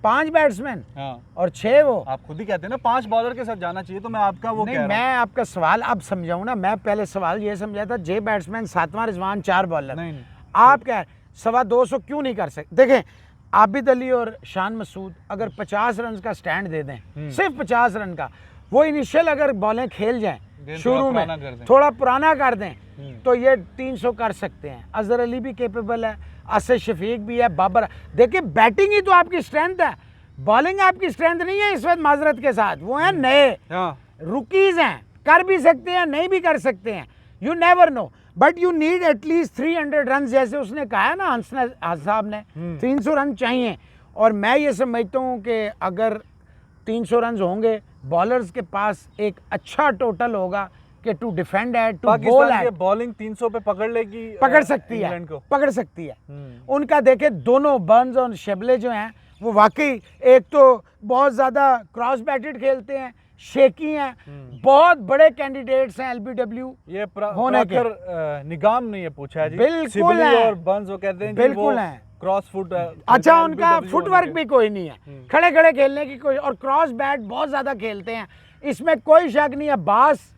5 बैट्समैन हाँ और 6 वो। आप खुद ही कहते हैं ना 5 बॉलर के साथ जाना चाहिए, तो मैं आपका वो नहीं, कह रहा मैं आपका सवाल अब समझाऊं ना। मैं पहले सवाल ये समझा था 6 बैट्समैन 7वां रिजवान 4 बॉलर। नहीं, आप क्या 250 क्यों नहीं कर सकते? देखें, आबिद अली और शान मसूद अगर 50 रन का स्टैंड दे दें, सिर्फ 50 रन का, वो इनिशियल अगर बॉलें खेल जाएं गेंद शुरू थोड़ा में, पुराना कर दें। थोड़ा पुराना कर दें, तो ये 300 कर सकते हैं। अजहर अली भी कैपेबल है, असद शफीक भी है, बाबर। देखिए, बैटिंग ही तो आपकी स्ट्रेंथ है, बॉलिंग आपकी स्ट्रेंथ नहीं है इस वक्त। माजरत के साथ वो हैं नए, हाँ रुकीज हैं, कर भी सकते हैं, नहीं भी कर सकते हैं, you never know. But you need at least 300 run, जैसे उसने कहा है ना हंसना साहब ने, 300 रन चाहिए। और मैं ये समझता हूँ कि अगर 300 रन होंगे, बॉलर्स के पास एक अच्छा टोटल होगा कि टू डिफेंड एट, टू बोल पाकिस्तान के एट। बॉलिंग 300 पे पकड़ लेगी, पकड़ सकती है, इंग्लैंड को। पकड़ सकती है। उनका देखे दोनों बर्न्स और शेबले जो हैं वो वाकई, एक तो बहुत ज़्यादा क्रॉस बैटेड खेलते हैं, शेकी हैं, बहुत बड़े कैंडिडेट्स हैं एलबीडब्ल्यू ये होने के। निगाम ने ये पूछा है जी, बिल्कुल सिबली है। और बर्न्स वो कहते हैं जी, बिल्कुल वो है। क्रॉस फुट अच्छा, उनका फुटवर्क भी कोई नहीं है, खड़े खड़े खेलने की कोई, और क्रॉस बैट बहुत ज़्यादा खेलते हैं, इसमें कोई शक नहीं है। बास,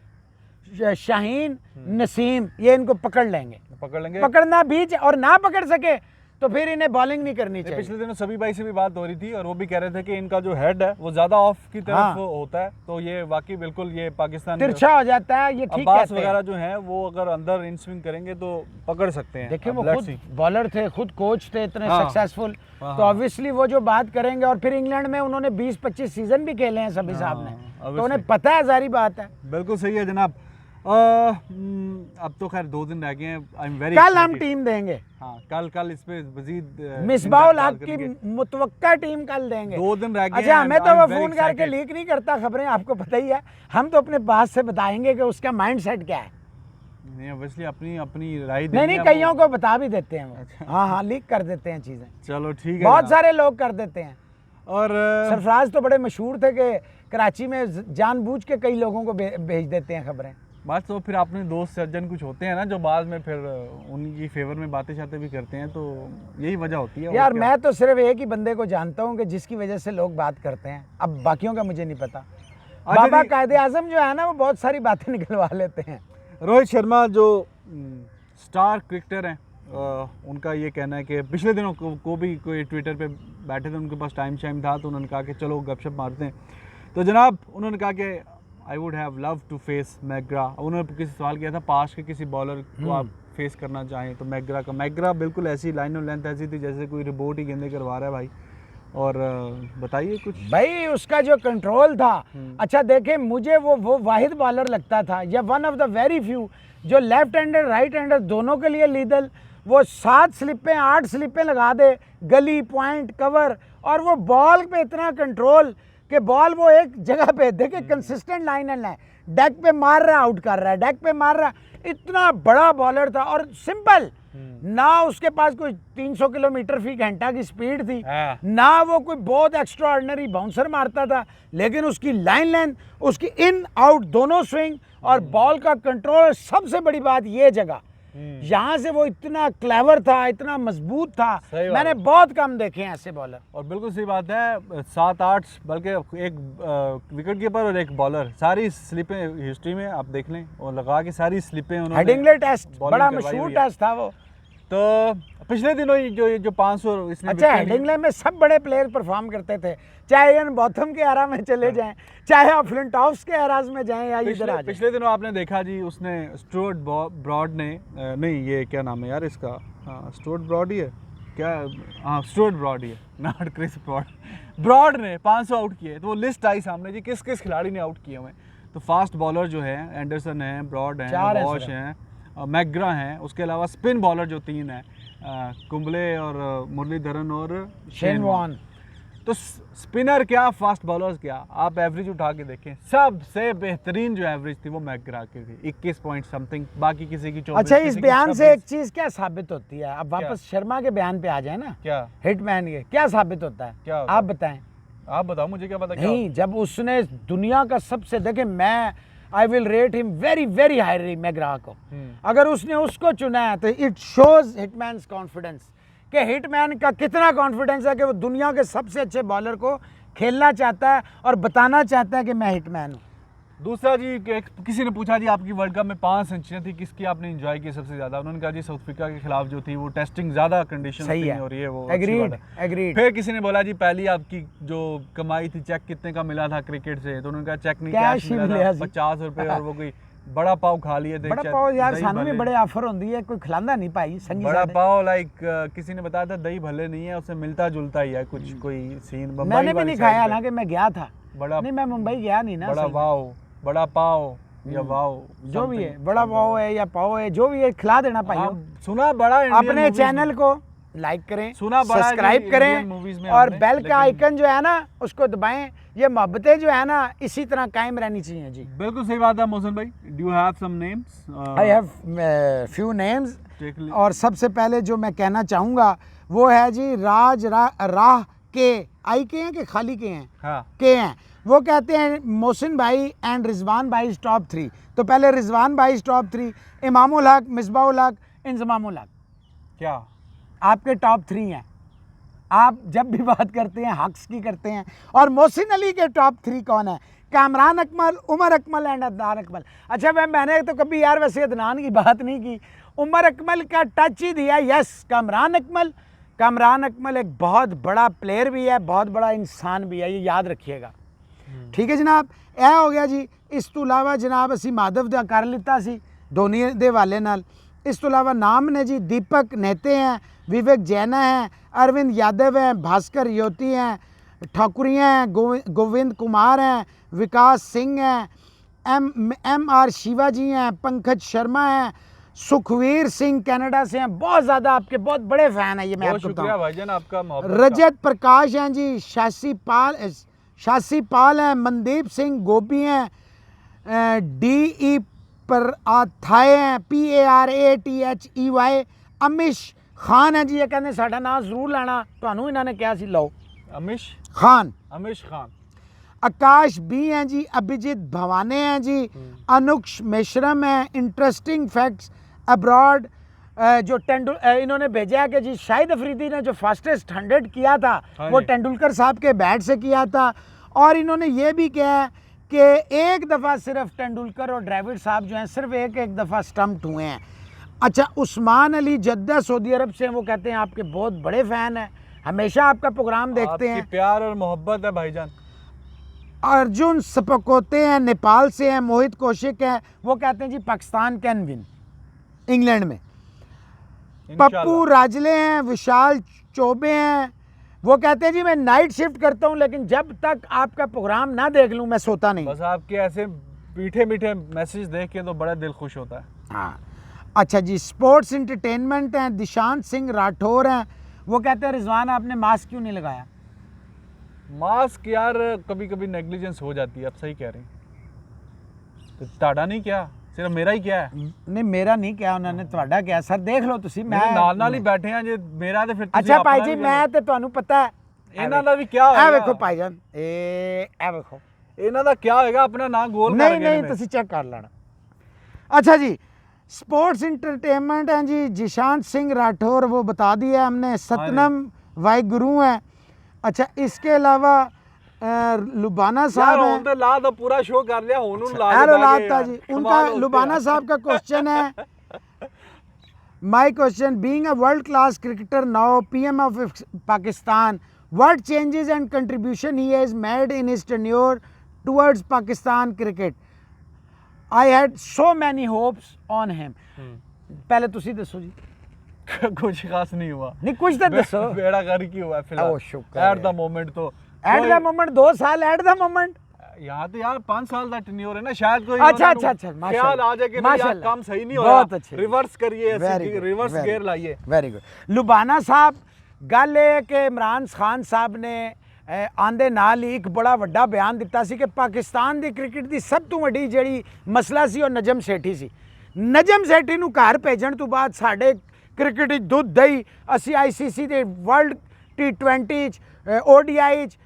शाहीन, नसीम, ये इनको पकड़ लेंगे, पकड़ लेंगे। पकड़ना भी और ना पकड़ सके तो फिर इन्हें बॉलिंग नहीं करनी चाहिए। पिछले दिनों सभी भाई से भी बात हो रही थी और वो भी कह रहे थे कि इनका जो हेड है वो ज्यादा ऑफ की तरफ हाँ। होता है, तो ये वाकई बिल्कुल ये पाकिस्तान तिरछा हो जाता है, ये ठीक अब्बास कहते हैं। वगैरह जो हैं वो अगर अंदर इन स्विंग करेंगे तो पकड़ सकते हैं। देखिए, अब वो let's खुद see। बॉलर थे, खुद कोच थे इतने हाँ। सक्सेसफुल, हाँ, तो ऑब्वियसली वो जो बात करेंगे। और फिर इंग्लैंड में उन्होंने 20-25 सीजन भी खेले हैं सभी साहब ने, तो उन्हें पता है, जारी बात है। बिल्कुल सही है जनाब। अब तो खैर 2 दिन रह गए हैं। आई एम वेरी कल हम टीम देंगे, हाँ कल इस पे मजीद मिसबाउल हक की मुतवक्का टीम कल देंगे। 2 दिन रह गए अच्छा, हैं, हमें तो I'm वो very फोन करके excited। लीक नहीं करता खबरें, आपको पता ही है। हम तो अपने बात से बताएंगे कि उसका माइंड सेट क्या है। नहीं ऑब्वियसली अपनी अपनी राय नहीं, देंगे कईयों आपको। को बता भी देते हैं वो। हाँ, लीक कर देते हैं चीजें, चलो ठीक है बहुत जनाब। सारे लोग कर देते हैं। और सरफराज तो बड़े मशहूर थे कि कराची में जानबूझ के कई लोगों को भेज देते हैं खबरें। बात तो फिर अपने दोस्त सज्जन कुछ होते हैं ना जो बाद में फिर उनकी फेवर में बातें शातें भी करते हैं, तो यही वजह होती है। यार और क्या। मैं तो सिर्फ एक ही बंदे को जानता हूँ कि जिसकी वजह से लोग बात करते हैं, अब बाकियों का मुझे नहीं पता। अच्छा बाबा जी। कायदे आजम जो है ना, वो बहुत सारी बातें निकलवा लेते हैं। रोहित शर्मा जो स्टार क्रिकेटर हैं, उनका ये कहना है कि पिछले दिनों को भी कोई ट्विटर पे बैठे थे, उनके पास टाइम शाइम था, तो उन्होंने कहा कि चलो गपशप मारते हैं। तो जनाब उन्होंने कहा कि I would have love to face McGrath. उन्होंने किसी सवाल किया था पास के किसी बॉलर को आप फेस करना चाहें तो मैग्रा बिल्कुल ऐसी लाइन और लेंथ ऐसी थी जैसे कोई रिपोर्ट ही गेंदे करवा रहा है भाई। और बताइए कुछ। भाई उसका जो कंट्रोल था, अच्छा देखें, मुझे वो वाहिद बॉलर लगता था, या one of the very few जो लेफ्ट हैंडर राइट हैंडर दोनों के लिए लीडल। वो 7 स्लिपें 8 स्लिपें लगा दे, गली पॉइंट कवर, और वो बॉल पे इतना कंट्रोल कि बॉल वो एक जगह पे देखे, consistent line and line, deck पे मार रहा है, आउट कर रहा है, डेक पे मार रहा है। इतना बड़ा बॉलर था और सिंपल ना, उसके पास कोई 300 किलोमीटर फी घंटा की स्पीड थी, ना वो कोई बहुत एक्स्ट्रा ऑर्डिनरी बाउंसर मारता था, लेकिन उसकी लाइन लेंथ, उसकी इन आउट दोनों स्विंग और बॉल का कंट्रोल, सबसे बड़ी बात ये जगह, यहाँ से वो इतना क्लेवर था, इतना मजबूत था। मैंने बहुत कम देखे हैं ऐसे बॉलर। और बिल्कुल सही बात है, 7-8 बल्कि एक विकेट कीपर और एक बॉलर, सारी स्लिपें हिस्ट्री में आप देख लें और लगा के सारी स्लिपें उन्होंने। हेडिंगले टेस्ट bowling बड़ा करवाई मशहूर हुई है। टेस्ट था वो। तो पिछले दिनों ही जो 500 इसने अच्छा, विकेट ली- हेडिंगले में सब बड़े प्लेयर परफॉर्म करते थे, चाहे इयन बॉथम के एरा में चले जाएं, चाहे आप फ्लिंटॉफ्स के एराज में जाएं या इधर आ जाएं। पिछले दिनों आपने देखा जी, उसने स्टुअर्ट ब्रॉड ने नहीं, ये क्या नाम है यार इसका, हाँ स्टुअर्ट ब्रॉड ही है क्या, हाँ स्टुअर्ट ब्रॉड ही है, नॉट क्रिस ब्रॉड ने 500 आउट किए। तो वो लिस्ट आई सामने जी, किस किस खिलाड़ी ने आउट किए हुए। तो फास्ट बॉलर जो है एंडरसन है, ब्रॉड चार है, हैं वॉश सिर्फ। हैं, मैग्रा हैं, उसके अलावा स्पिन बॉलर जो 3 हैं, कुंबले और मुरलीधरन और शेन वॉर्न। तो स्पिनर क्या, फास्ट बॉलर्स क्या, आप एवरेज उठा के देखें, सबसे बेहतरीन जो एवरेज थी वो मैकग्रा की थी, 21 पॉइंट समथिंग, बाकी किसी की 24। अच्छा, इस बयान से एक चीज क्या साबित होती है? अब क्या? वापस शर्मा के बयान पे आ जाए ना, क्या हिटमैन के, क्या साबित होता है? क्या होता आप बताएं। आप बताओ मुझे, क्या पता क्या नहीं, जब उसने दुनिया का सबसे, देखे मैं I will rate him very very highly McGrath को, अगर उसने उसको चुना है तो इट शोज हिटमैन्स कॉन्फिडेंस, कि हिटमैन का कितना कॉन्फिडेंस है कि वो दुनिया के सबसे अच्छे बॉलर को खेलना चाहता है और बताना चाहता है कि मैं हिटमैन हूँ। दूसरा जी, किसी ने पूछा जी आपकी वर्ल्ड कप में 5 सेंचुरियां थी, किसकी आपने एंजॉय की सबसे ज्यादा? उन्होंने कहा जी साउथ अफ्रीका के खिलाफ जो थी वो टेस्टिंग ज्यादा कंडीशन सही है, और ये वो एग्रीड एग्रीड। फिर किसी ने बोला जी पहली आपकी जो कमाई थी, चेक कितने का मिला था क्रिकेट से? तो उन्होंने कहा चेक नहीं, कैश मिला था 50 रुपए, और वो कोई बड़ा पाव खा लिए थे। बड़ा पाव यार सानू भी बड़े ऑफर होंदी है, कोई खिलांदा नहीं भाई संगी बड़ा पाव लाइक किसी ने बताया था दही भले नहीं है, उससे मिलता जुलता ही है कुछ, कोई सीन। मैंने भी नहीं खाया, हालांकि मैं गया था। बड़ा नहीं, मैं मुंबई गया नहीं ना। बड़ा वाव, बड़ा पाव या वाव, जो भी है, बड़ा पाव है या पाव है, जो भी है, खिला देना भाई। सुना बड़ा अपने चैनल को लाइक करें, सुना बड़ा सब्सक्राइब करें और बेल का आइकन जो है ना उसको दबाएं। ये मोहब्बतें जो है ना इसी तरह कायम रहनी चाहिए जी। बिल्कुल सही बात है मोहसिन भाई। Do you have some names? I have few names, और सबसे पहले जो मैं कहना चाहूँगा वो है जी राह के, आई के हैं कि खाली के हैं? हाँ के हैं। वो कहते हैं मोहसिन भाई एंड रिजवान भाई टॉप 3। तो पहले रिजवान भाई टॉप 3, इमामुल हक, मिसबाहुल हक, इंजमामुल हक, क्या आपके टॉप 3 हैं। आप जब भी बात करते हैं हक्स की करते हैं। और मोहसिन अली के टॉप 3 कौन है? कामरान अकमल, उमर अकमल एंड अदनान अकमल। अच्छा मैंने तो कभी यार वैसे अदनान की बात नहीं की, उमर अकमल का टच ही दिया। यस, कामरान अकमल एक बहुत बड़ा प्लेयर भी है, बहुत बड़ा इंसान भी है, ये याद रखिएगा। ठीक है जनाब, यह हो गया जी। इस तो इलावा जनाब असी माधव दा कर लिता सी धोनी दे वाले नाल। इस तो इलावा नाम ने जी दीपक नेते हैं, विवेक जैना हैं, अरविंद यादव हैं, भास्कर योती हैं, ठाकुरिया हैं, गोविंद कुमार हैं, विकास सिंह हैं, एम आर शिवाजी हैं, पंकज शर्मा हैं, सुखवीर सिंह कनाडा से हैं। बहुत ज़्यादा आपके बहुत बड़े फ़ैन हैं ये, मैं आपको शुक्रिया भाईजान आपका मोहब्बत। रजत प्रकाश हैं जी, शासी पाल हैं, मनदीप सिंह गोपी हैं, DE पर आथाए हैं, PARATHEY, अमिश खान है जी। ये कहते साडा नाम जरूर लाना, तुहानू इन्होंने क्या सी लो, अमिश खान। आकाश बी हैं जी, अभिजीत भवाने हैं जी, अनुक्ष मेश्रम हैं। इंटरेस्टिंग फैक्ट्स अब्रॉड जो इन्होंने भेजा है कि जी शाहिद अफरीदी ने जो फास्टेस्ट 100 किया था वो तेंदुलकर साहब के बैट से किया था। और इन्होंने ये भी कहा है कि एक दफ़ा सिर्फ तेंदुलकर और द्रविड़ साहब जो हैं सिर्फ एक दफ़ा स्टम्प्ड हुए हैं। अच्छा, उस्मान अली जद्दा सऊदी अरब से, वो कहते हैं आपके बहुत बड़े फ़ैन हैं, हमेशा आपका प्रोग्राम देखते हैं, प्यार और मोहब्बत है भाईजान। अर्जुन सपकोते हैं, नेपाल से हैं। मोहित कौशिक हैं, वो कहते हैं जी पाकिस्तान कैन विन इंग्लैंड में। पप्पू राजले हैं, विशाल चौबे हैं, वो कहते हैं जी मैं नाइट शिफ्ट करता हूं लेकिन जब तक आपका प्रोग्राम ना देख लूं मैं सोता नहीं। बस आपके ऐसे मीठे मीठे मैसेज देख के तो बड़ा दिल खुश होता है। हाँ अच्छा जी, स्पोर्ट्स एंटरटेनमेंट हैं, दिशांत सिंह राठौर हैं, वो कहते हैं रिजवान आपने मास्क क्यों नहीं लगाया? मास्क यार कभी कभी नेग्लिजेंस हो जाती है, आप सही कह रहे हैं। तो ताड़ा नहीं क्या, सिर्फ मेरा ही क्या है? नहीं मेरा नहीं क्या, उन्होंने ਤੁਹਾਡਾ क्या सर देख लो तुसी, मैं ਨਾਲ ਹੀ बैठे हैं जे मेरा ते फिर अच्छा भाई जी मैं ਤੇ ਤੁਹਾਨੂੰ ਪਤਾ ਹੈ ਇਹਨਾਂ ਦਾ ਵੀ ਕੀ ਹੋਏਗਾ। ਇਹ ਵੇਖੋ ਭਾਈਜਾਨ, ਇਹ ਵੇਖੋ ਇਹਨਾਂ ਦਾ ਕੀ ਹੋਏਗਾ, ਆਪਣਾ ਨਾਂ ਗੋਲ कर नहीं तुसी चेक कर लेना। अच्छा जी, स्पोर्ट्स एंटरटेनमेंट हैं जी, जिशांत सिंह राठौर, वो बता दिया हमने। सतनम वाहिगुरु हैं। अच्छा इसके अलावा लुबाना साहब हैं, तो ला तो पूरा शो कर लिया, होनू ला लाता जी उनका। लुबाना साहब का क्वेश्चन है, my question, being a world class cricketer now PM of Pakistan, what changes and contribution he has made in his tenure towards Pakistan cricket? I had so many hopes on him. पहले तुसी दसो जी। कुछ खास नहीं हुआ, नहीं कुछ तो दसो। बेड़ा गर्क ही हुआ फिलहाल एट द मोमेंट। तो एट द मोमेंट 2 साल एट द मोमेंट, यहाँ तो यार 5 साल का टेन्योर है ना, शायद कोई अच्छा ख्याल आ जाए कि यार काम सही नहीं हो रहा, रिवर्स करिए, रिवर्स गियर लाइए। Very good. लुबाना साहब, गल है कि इमरान खान साहब ने ਆਂਦੇ ਨਾਲ ਹੀ ਇੱਕ ਬੜਾ ਵੱਡਾ ਬਿਆਨ ਦਿੱਤਾ ਸੀ ਕਿ ਪਾਕਿਸਤਾਨ ਦੀ ਕ੍ਰਿਕਟ ਦੀ ਸਭ ਤੋਂ ਵੱਡੀ ਜਿਹੜੀ ਮਸਲਾ ਸੀ ਉਹ ਨਜਮ ਸੇਠੀ ਸੀ। ਨਜਮ ਸੇਠੀ ਨੂੰ ਘਰ ਭੇਜਣ ਤੋਂ ਬਾਅਦ ਸਾਡੇ ਕ੍ਰਿਕਟ ਵਿੱਚ ਦੁੱਧ ਦਹੀਂ, ਅਸੀਂ ICC ਦੇ ਵਰਲਡ T20 'ਚ ODI 'ਚ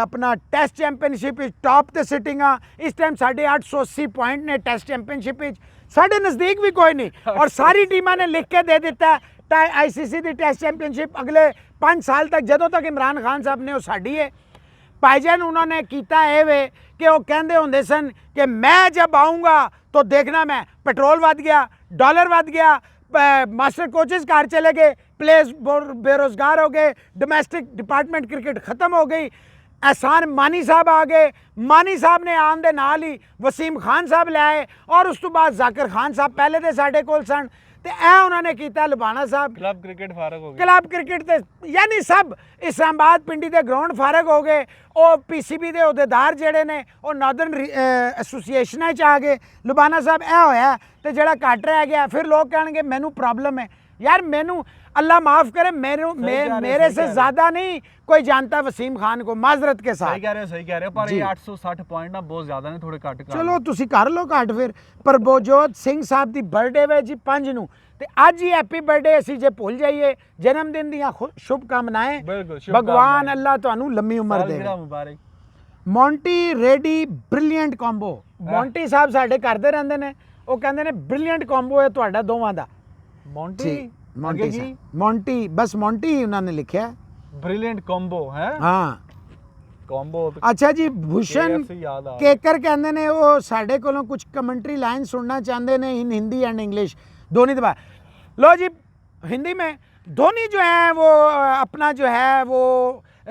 अपना टेस्ट चैंपीयनशिप टॉप ते सिटिंग इस टाइम साढ़े 880 पॉइंट ने टेस्ट चैंपीयनशिप साढ़े नज़दीक भी कोई नहीं और सारी टीमां ने लिख के दे दिता है ICC की टेस्ट चैंपीयनशिप अगले 5 साल तक जदों तक इमरान खान साहब ने वो साड़ी है। भाईजान उन्होंने किया है वे कि वो कहते होंगे सन कि मैं जब आऊँगा तो देखना मैं पेट्रोल वध गया, डॉलर वध गया, मास्टर कोचेस घर चले गए, प्लेयर्स बेरोजगार हो गए, डोमेस्टिक डिपार्टमेंट क्रिकेट ख़त्म हो गई। एहसान मानी साहब आ गए, मानी साहब ने आन दे नाल ही वसीम खान साहब ले आए और उस तो बाद जाकिर खान साहब पहले तो साढ़े कोल सन ते ए उन्होंने किया लुबाना साहब क्लब क्रिकेट फारग हो गया, क्लब क्रिकेट ते यानी सब इस्लामाबाद पिंडी के ग्राउंड फारग हो गए। और PCB के अहदेदार जेडे ने वो नॉर्दर्न एसोसीएशन आ गए। लुबाना साहब ए होया तो जड़ा घट रह गया फिर लोग कहेंगे मैनू प्रॉब्लम है। यार मैनू अल्लाह माफ़ करे मेरे से ज़्यादा नहीं कोई जानता वसीम खान को, माजरत के साथ। सही कह रहे हो पर ये 860 पॉइंट ना बहुत ज़्यादा ने, थोड़े घट चलो तुसी कर लो घट फिर। प्रभजोत सिंह साहब की बर्थडे वे जी 5 ਨੂੰ ਤੇ ਅੱਜ ਹੀ हैप्पी बर्थडे ਅਸੀਂ ਜੇ ਭੁੱਲ ਜਾਈਏ जन्म दिन ਦੀਆਂ शुभकामनाएं भगवान अल्लाह ਤੁਹਾਨੂੰ लंबी उम्र दे। मुबारक। Monty ready brilliant combo, Monty ਸਾਹਿਬ ਸਾਡੇ ਕਰਦੇ ਰਹਿੰਦੇ ਨੇ, ਉਹ ਕਹਿੰਦੇ ਨੇ ਬ੍ਰਿਲੀਅੰਟ ਕੰਬੋ ਹੈ ਤੁਹਾਡਾ ਦੋਵਾਂ ਦਾ। ਮੌਂਟੀ ਬਸ ਮੌਂਟੀ ਹੀ ਉਹਨਾਂ ਨੇ ਲਿਖਿਆ ਬ੍ਰਿਲੀਅੰਟ ਕੰਬੋ ਹੈ। ਹਾਂ ਕੰਬੋ। ਅੱਛਾ ਜੀ ਭੂਸ਼ਣ ਕੇਕਰ ਕਹਿੰਦੇ ਨੇ ਉਹ ਸਾਡੇ ਕੋਲੋਂ ਕੁਝ ਕਮੈਂਟਰੀ ਲਾइन सुनना चाहते हैं इन हिंदी एंड इंग्लिश दोनों दबा। लो जी हिंदी में धोनी जो है वो अपना जो है वो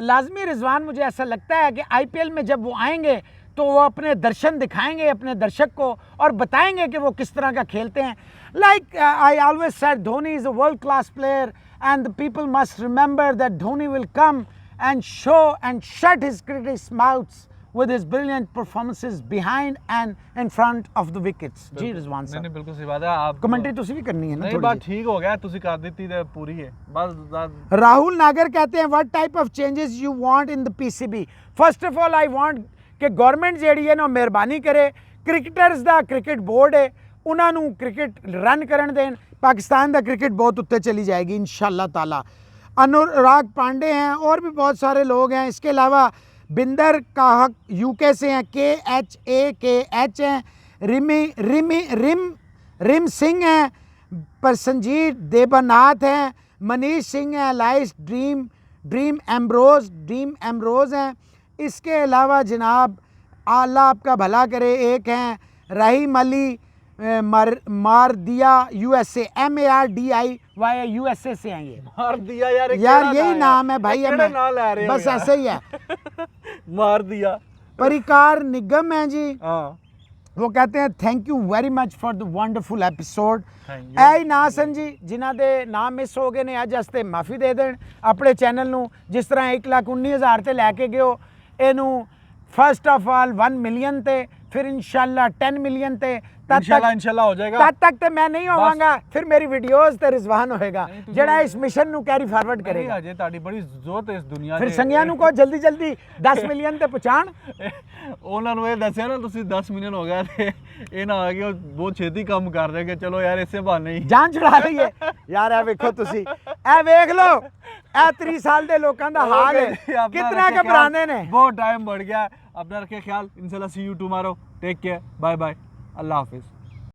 लाजमी रिजवान मुझे ऐसा लगता है कि IPL में जब वो आएंगे तो वो अपने दर्शन दिखाएंगे अपने दर्शक को और बताएंगे कि वो किस तरह का खेलते हैं। Like I always said Dhoni is a world class player and the people must remember that Dhoni will come and show and shut his critics' mouths with his brilliant performances behind and in front of the wickets। जी रिजवान साहब नहीं बिल्कुल सही बात है। आप कमेंट्री तुसी भी करनी है ना, नहीं बात ठीक हो गया, तुसी कर देती है पूरी है बस। राहुल नागर कहते हैं what type of changes you want in the PCB। First of all I want कि गवर्नमेंट ਜਿਹੜੀ ਹੈ ਨਾ ਮਿਹਰਬਾਨੀ ਕਰੇ ਕ੍ਰਿਕਟਰਸ ਦਾ ਕ੍ਰਿਕਟ ਬੋਰਡ ਹੈ ਉਹਨਾਂ ਨੂੰ ਕ੍ਰਿਕਟ ਰਨ ਕਰਨ ਦੇਣ, ਪਾਕਿस्तान ਦਾ ਕ੍ਰਿਕਟ बहुत ਉੱਤੇ चली जाएगी इंशाल्लाह ताला। अनुराग पांडे हैं और भी बहुत सारे लोग हैं। इसके अलावा बिंदर काहक UK से हैं, KHAKH हैं, रिम सिंह हैं, प्रसंजीत देबनाथ हैं, मनीष सिंह हैं, लाइस ड्रीम एम्ब्रोज हैं। इसके अलावा जनाब अल्लाह आपका भला करे एक हैं रहीम अली मार दिया USA MARDIY USA से हैं ये। मार दिया यार यही नाम है भाई, हमें बस ऐसे ही है मार दिया। परिकार निगम है जी, हाँ वो कहते हैं thank you very much for the wonderful episode. ऐ नासन जी जिन्हां दे नाम मिस हो गए ने अज वास्ते माफ़ी दे देण अपने चैनल नूं। जिस तरह 1,19,000 ते लैके गए हो इनू फर्स्ट ऑफ ऑल 1 मिलियन ते फिर इंशाल्लाह 10 मिलियन ते इंशाल्लाह हो जाएगा। तब तक तो मैं नहीं होवांगा, फिर मेरी वीडियोस ते रिजवान होएगा जेड़ा इस मिशन नु कैरी फॉरवर्ड करेगा। अजे ताड़ी बड़ी जरूरत है इस दुनिया फिर संगिया नु को जल्दी जल्दी 10 मिलियन ते पहुंचाण। ਉਹਨਾਂ ਨੂੰ ਇਹ ਦੱਸਿਆ ਨਾ ਤੁਸੀਂ 10 ਮਿਲੀਅਨ ਹੋ ਗਿਆ ਤੇ ਇਹ ਨਾ ਆ ਗਿਆ ਬਹੁਤ ਛੇਤੀ ਕੰਮ ਕਰ ਰਹੇ ਕਿ ਚਲੋ ਯਾਰ ਇਸੇ ਬਹਾਨੇ ਹੀ ਜਾਨ ਛੁਡਾ ਲਈਏ ਯਾਰ। ਇਹ ਵੇਖੋ ਤੁਸੀਂ ਇਹ ਵੇਖ ਲਓ ਇਹ 30 ਸਾਲ ਦੇ ਲੋਕਾਂ ਦਾ ਹਾਲ ਹੈ कितना घबराने ने। बहुत टाइम बढ़ गया। अपना रखे ख्याल। इंशाल्लाह see you tomorrow. Take care, bye bye, अल्लाह हाफिज।